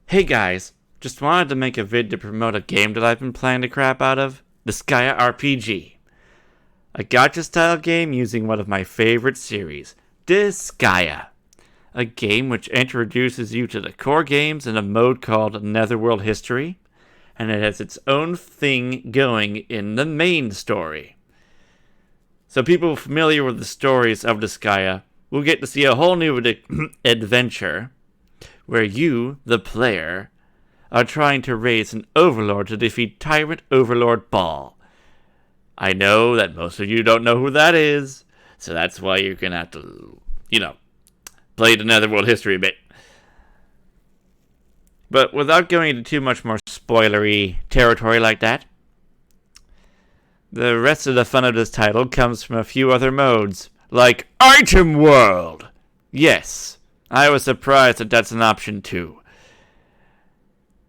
Hey guys, just wanted to make a vid to promote a game that I've been playing the crap out of, Disgaea RPG. A gacha-style game using one of my favorite series, Disgaea. A game which introduces you to the core games in a mode called Netherworld History, and it has its own thing going in the main story. So people familiar with the stories of Disgaea will get to see a whole new adventure where you, the player, are trying to raise an overlord to defeat Tyrant Overlord Ball. I know that most of you don't know who that is, so that's why you're gonna have to, play the Netherworld history a bit. But without going into too much more spoilery territory like that, the rest of the fun of this title comes from a few other modes, like Item World! Yes, I was surprised that that's an option too.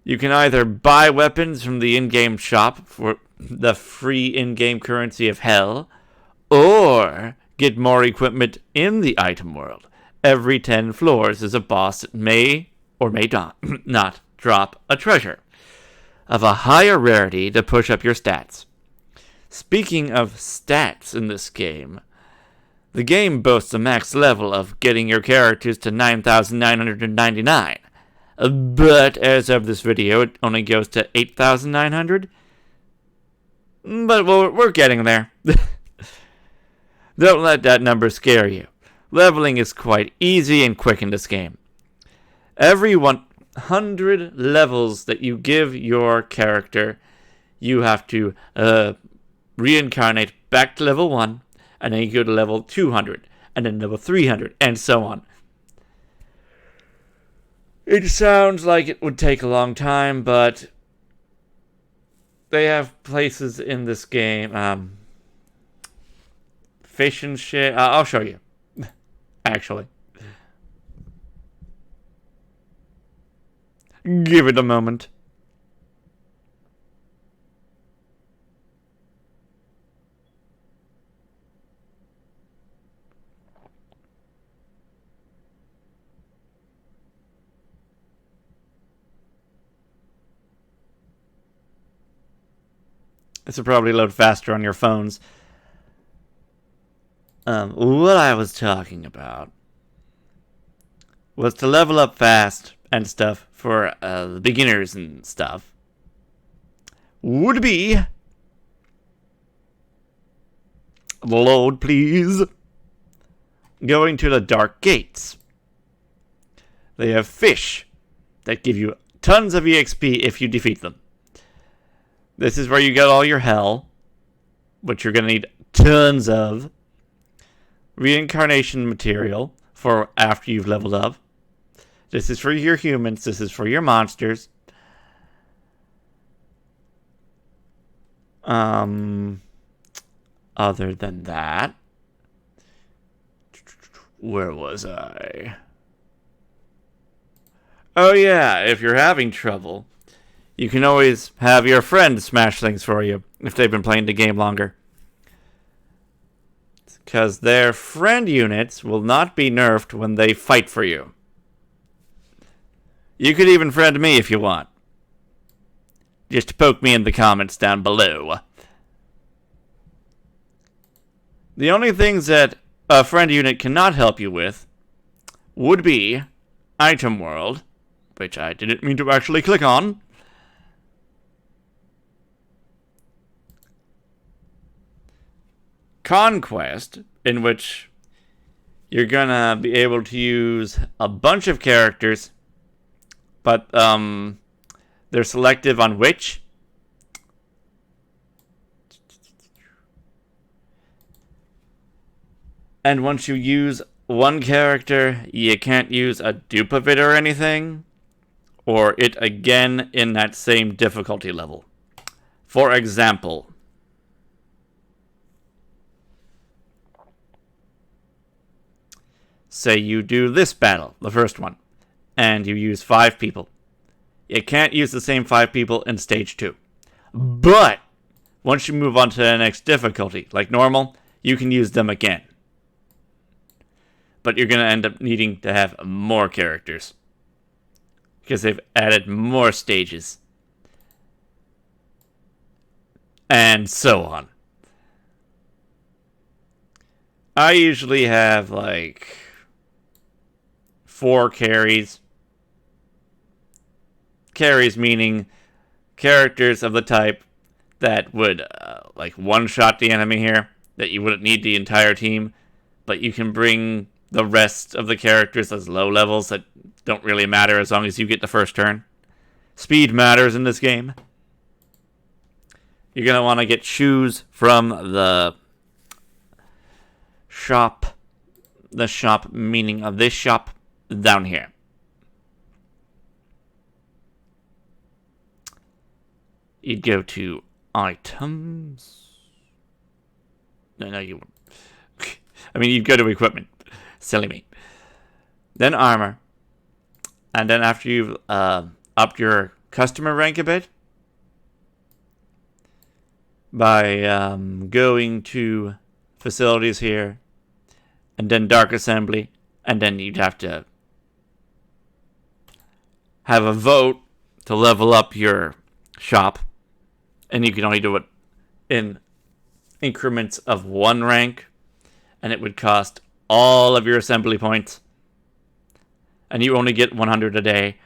You can either buy weapons from the in-game shop for the free in-game currency of hell, or get more equipment in the item world. Every 10 floors is a boss that may or may not drop a treasure of a higher rarity to push up your stats. Speaking of stats in this game, the game boasts a max level of getting your characters to 9,999. But as of this video, it only goes to 8,900. But we're getting there. Don't let that number scare you. Leveling is quite easy and quick in this game. Every 100 levels that you give your character, you have to reincarnate back to level 1, and then you go to level 200, and then level 300, and so on. It sounds like it would take a long time, but they have places in this game, fish and shit. I'll show you, actually. Give it a moment. This will probably load faster on your phones. What I was talking about was to level up fast and stuff for the beginners and stuff would be, load please, going to the Dark Gates. They have fish that give you tons of EXP if you defeat them. This is where you get all your hell, which you're going to need tons of. Reincarnation material for after you've leveled up. This is for your humans. This is for your monsters. Other than that, where was I? Oh yeah, if you're having trouble, you can always have your friend smash things for you if they've been playing the game longer. Because their friend units will not be nerfed when they fight for you. You could even friend me if you want. Just poke me in the comments down below. The only things that a friend unit cannot help you with would be Item World, which I didn't mean to actually click on. Conquest, in which you're gonna be able to use a bunch of characters, but they're selective on which. And once you use one character, you can't use a dupe of it or anything, or it again in that same difficulty level. For example, say you do this battle, the first one, and you use 5 people. You can't use the same 5 people in stage 2. But once you move on to the next difficulty, like normal, you can use them again. But you're going to end up needing to have more characters. because they've added more stages. And so on. I usually have like 4 carries. Carries meaning characters of the type that would like one-shot the enemy here, that you wouldn't need the entire team, but you can bring the rest of the characters as low levels that don't really matter as long as you get the first turn. Speed matters in this game. You're going to want to get shoes from the shop. The shop meaning of this shop down here. You'd go to items. No, you wouldn't. I mean, you'd go to equipment. Silly me. Then armor. And then after you've upped your customer rank a bit, by going to facilities here, and then Dark Assembly, and then you'd have to have a vote to level up your shop, and you can only do it in increments of 1 rank, and it would cost all of your assembly points, and you only get 100 a day.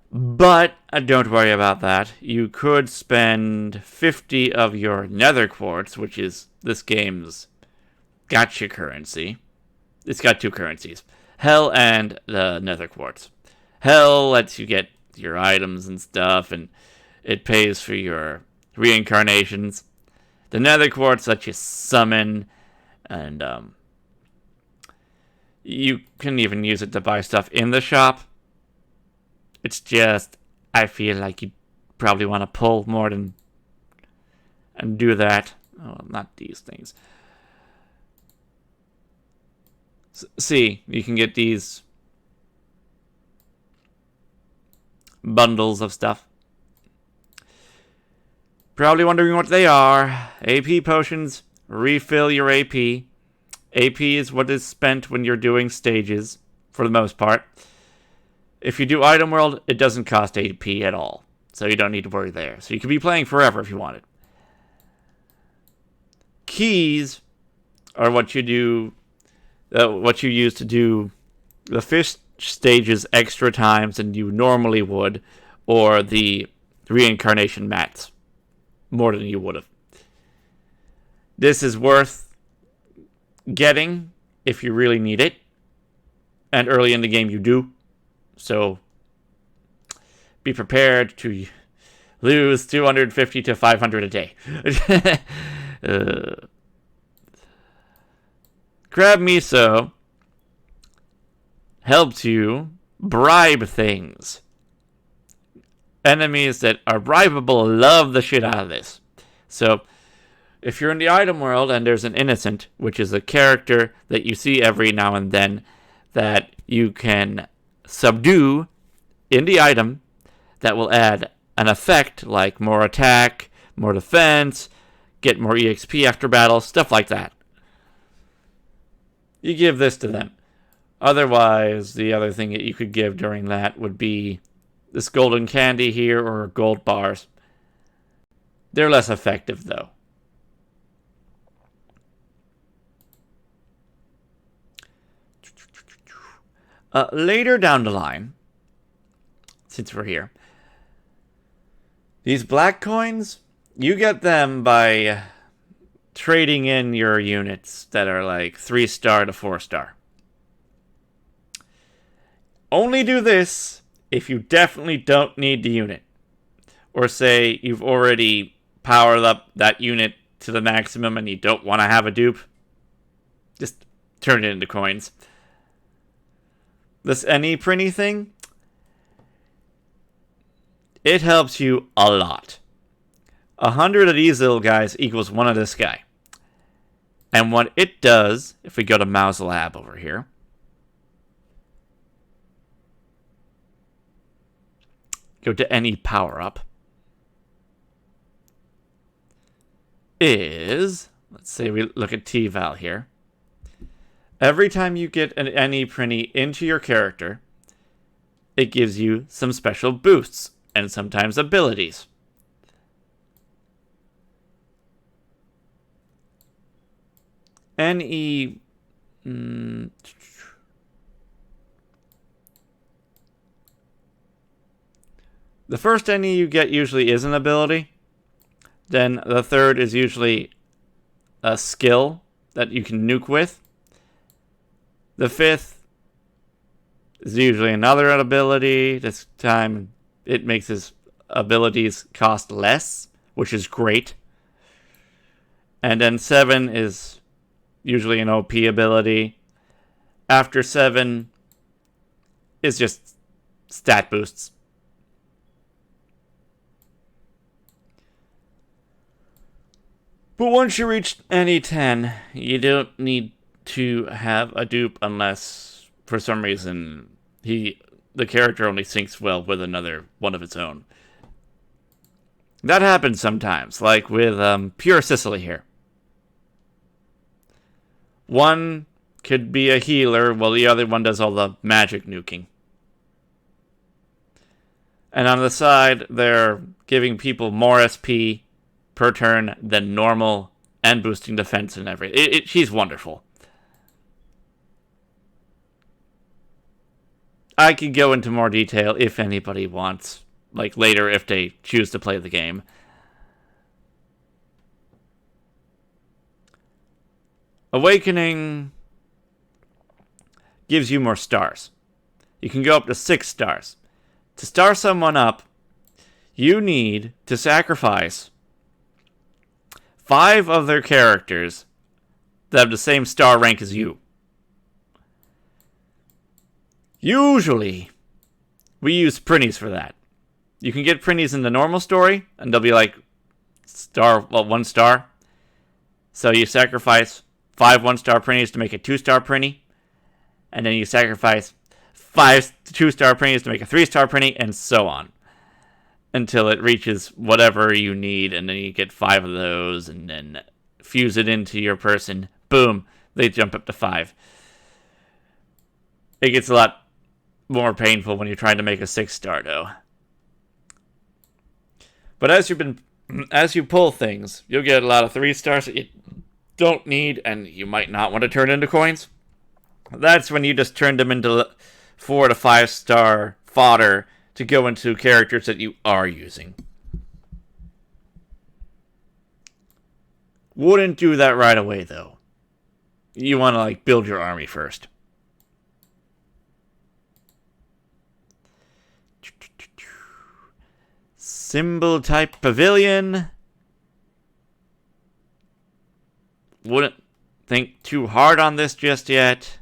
But don't worry about that. You could spend 50 of your nether quartz, which is this game's gacha currency. It's got 2 currencies, Hell and the nether quartz. Hell lets you get your items and stuff, and it pays for your reincarnations. The nether quartz lets you summon, and you can even use it to buy stuff in the shop. It's just, I feel like you'd probably want to pull more than and do that. Oh, not these things. See, you can get these bundles of stuff. Probably wondering what they are. AP potions. Refill your AP. AP is what is spent when you're doing stages, for the most part. If you do Item World, it doesn't cost AP at all, so you don't need to worry there. So you could be playing forever if you wanted. Keys are what you do, what you use to do the fish stages extra times than you normally would, or the reincarnation mats more than you would have. This is worth getting if you really need it, and early in the game you do. So be prepared to lose 250 to 500 a day. Crab Miso helps you bribe things. Enemies that are bribable love the shit out of this. So if you're in the item world and there's an innocent, which is a character that you see every now and then that you can subdue in the item, that will add an effect like more attack, more defense, get more EXP after battle, stuff like that. You give this to them. Otherwise, the other thing that you could give during that would be this golden candy here or gold bars. They're less effective though. Later down the line, since we're here, these black coins, you get them by trading in your units that are like 3-star to 4-star. Only do this if you definitely don't need the unit. Or say you've already powered up that unit to the maximum and you don't want to have a dupe. Just turn it into coins. This any printy thing, it helps you a lot. 100 of these little guys equals 1 of this guy. And what it does, if we go to Mouse Lab over here, go to any power up, is, let's say we look at T-Val here. Every time you get an any printy into your character, it gives you some special boosts and sometimes abilities. NE... The first NE you get usually is an ability. Then the third is usually a skill that you can nuke with. The fifth is usually another ability. This time it makes his abilities cost less, which is great. And then 7 is usually an OP ability. After 7 is just stat boosts. But once you reach any 10, you don't need to have a dupe unless, for some reason, the character only syncs well with another one of its own. That happens sometimes, like with Pure Sicily here. One could be a healer, while the other one does all the magic nuking. And on the side, they're giving people more SP per turn than normal, and boosting defense and everything. She's wonderful. I could go into more detail if anybody wants, like later if they choose to play the game. Awakening gives you more stars. You can go up to 6 stars. To star someone up, you need to sacrifice 5 of their characters that have the same star rank as you. Usually, we use printies for that. You can get printies in the normal story, and they'll be like 1 star. So you sacrifice 5 1-star printies to make a 2-star printy, and then you sacrifice 5 2-star printies to make a 3-star printy, and so on. Until it reaches whatever you need, and then you get 5 of those, and then fuse it into your person. Boom, they jump up to 5. It gets a lot more painful when you're trying to make a 6-star, though. But as you pull things, you'll get a lot of 3 stars that you don't need, and you might not want to turn into coins. That's when you just turn them into 4 to 5-star fodder to go into characters that you are using. Wouldn't do that right away, though. You want to, build your army first. Symbol type pavilion. Wouldn't think too hard on this just yet.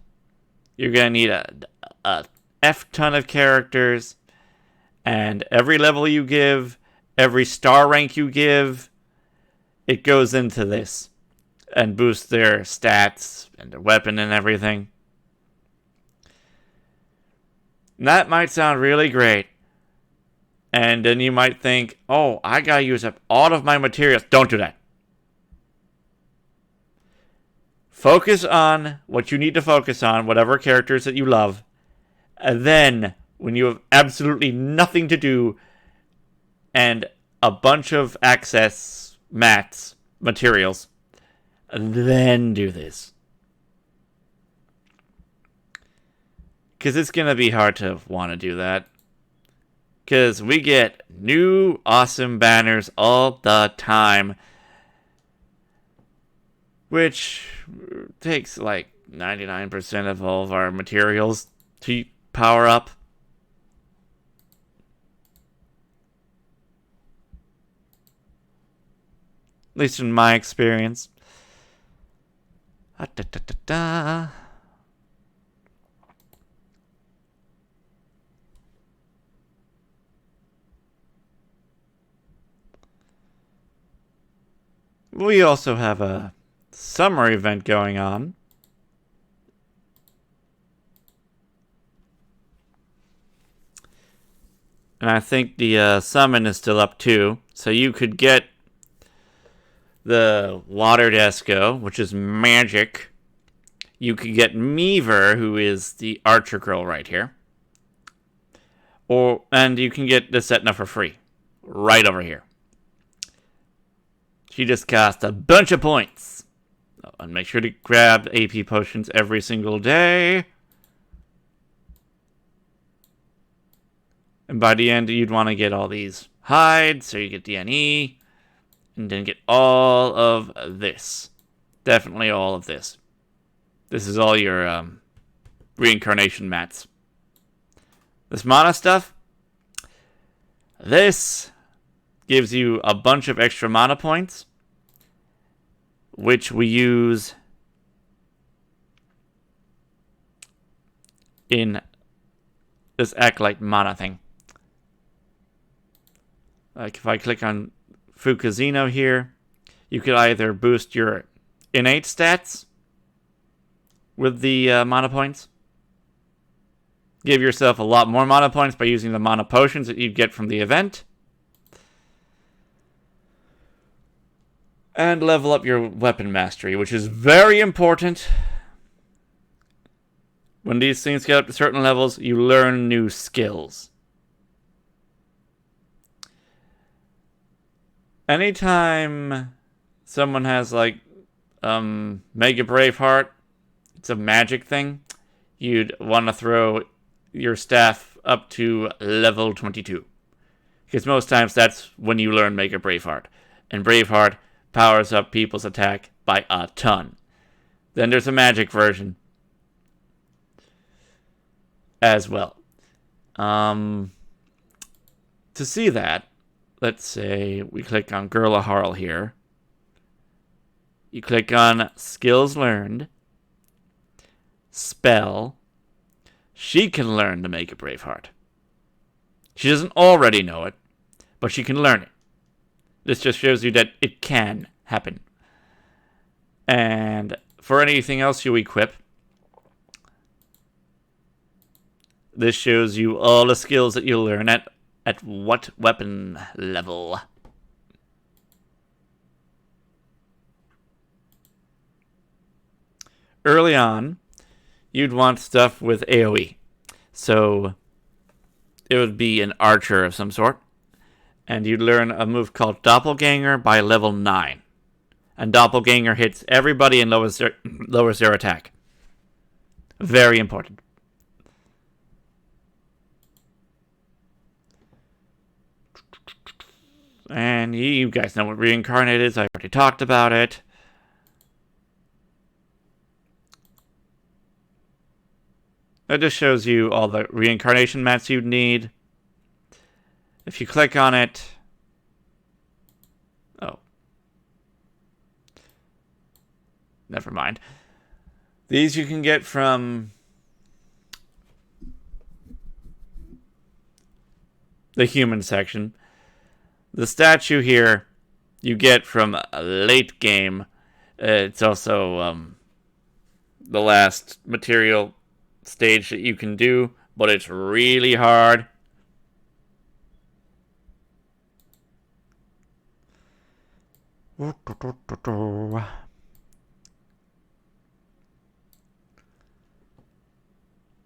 You're going to need a F-ton of characters. And every level you give, every star rank you give, it goes into this and boosts their stats and their weapon and everything. And that might sound really great. And then you might think, oh, I gotta use up all of my materials. Don't do that. Focus on what you need to focus on, whatever characters that you love. And then, when you have absolutely nothing to do and a bunch of access mats, materials, then do this. Because it's going to be hard to want to do that. Because we get new awesome banners all the time, which takes 99% of all of our materials to power up. At least in my experience. We also have a summer event going on. And I think the summon is still up too. So you could get the Water Desco, which is magic. You could get Meaver, who is the archer girl right here. And you can get this Etna for free. Right over here. She just costs a bunch of points. And make sure to grab AP potions every single day. And by the end, you'd want to get all these hides, so you get DNE. And then get all of this. Definitely all of this. This is all your reincarnation mats. This mana stuff, this gives you a bunch of extra mana points, which we use in this Acolyte mana thing. Like if I click on Fukuzino here, you could either boost your innate stats with the mana points, give yourself a lot more mana points by using the mana potions that you'd get from the event, and level up your weapon mastery, which is very important. When these things get up to certain levels, you learn new skills. Anytime someone has like Mega Braveheart, it's a magic thing, you'd want to throw your staff up to level 22. Because most times that's when you learn Mega Braveheart. And Braveheart powers up people's attack by a ton. Then there's a magic version as well. To see that, let's say we click on Gurla Harl here. You click on Skills Learned, Spell. She can learn to make a Braveheart. She doesn't already know it, but she can learn it. This just shows you that it can happen. And for anything else you equip, this shows you all the skills that you'll learn at what weapon level. Early on, you'd want stuff with AoE. So it would be an archer of some sort. And you'd learn a move called Doppelganger by level 9. And Doppelganger hits everybody and lowers their attack. Very important. And you guys know what Reincarnate is. I already talked about it. That just shows you all the reincarnation mats you'd need. If you click on it... Oh. Never mind. These you can get from the human section. The statue here you get from a late game. It's also the last material stage that you can do, but it's really hard.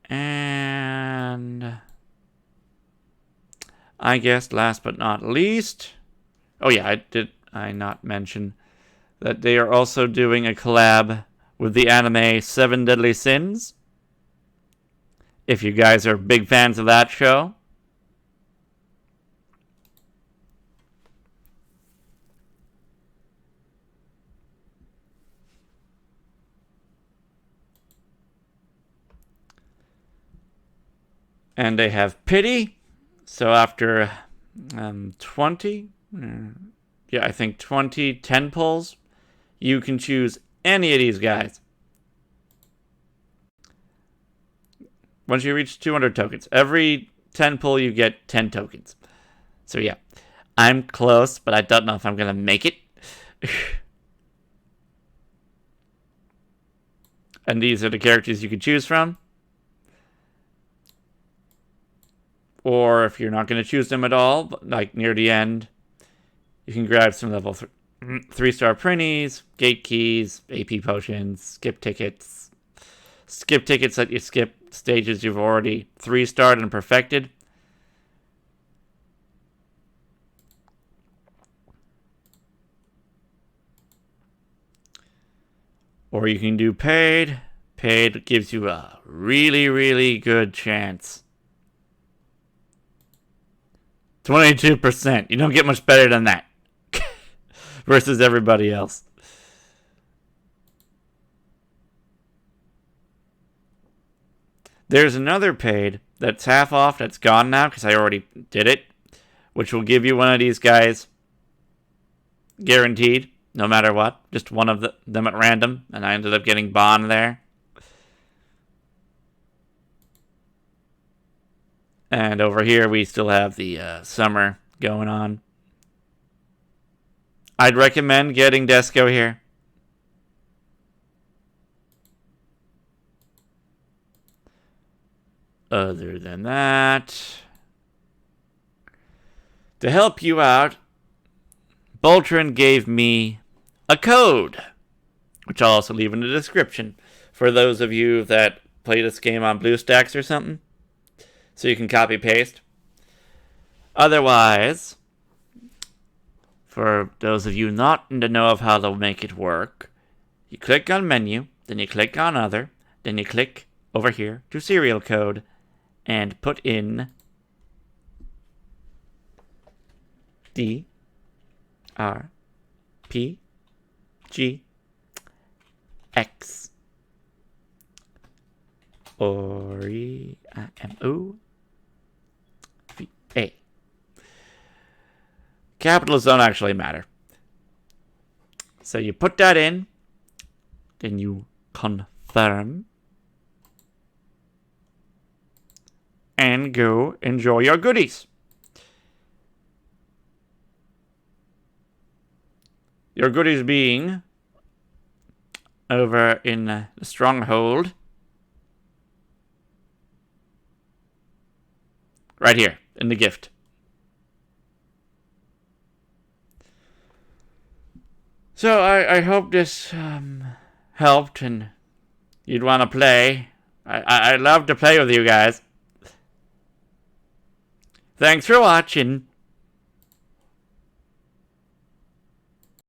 And I guess last but not least, oh yeah, did I not mention that they are also doing a collab with the anime 7 Deadly Sins? If you guys are big fans of that show. And they have pity. So after 20, yeah, I think 20 10 pulls, you can choose any of these guys. Once you reach 200 tokens, every 10 pull you get 10 tokens. So yeah, I'm close, but I don't know if I'm going to make it. And these are the characters you can choose from. Or if you're not going to choose them at all, but like near the end, you can grab some level 3-star printies, gate keys, AP potions, skip tickets. Skip tickets let you skip stages you've already 3-starred and perfected. Or you can do paid. Paid gives you a really, really good chance. 22%. You don't get much better than that. Versus everybody else. There's another paid that's half off that's gone now because I already did it. Which will give you one of these guys. Guaranteed. No matter what. Just one of them at random. And I ended up getting Bond there. And over here we still have the summer going on. I'd recommend getting Desco here. Other than that, to help you out, Boltron gave me a code, which I'll also leave in the description for those of you that play this game on BlueStacks or something, so you can copy paste. Otherwise, for those of you not in the know of how to make it work, you click on menu, then you click on other, then you click over here to serial code and put in DRPGxOreimoVA. Capitals don't actually matter. So you put that in, then you confirm, and go enjoy your goodies. Your goodies being over in the stronghold. Right here, in the gift. So I hope this helped and you'd want to play. I'd love to play with you guys. Thanks for watching.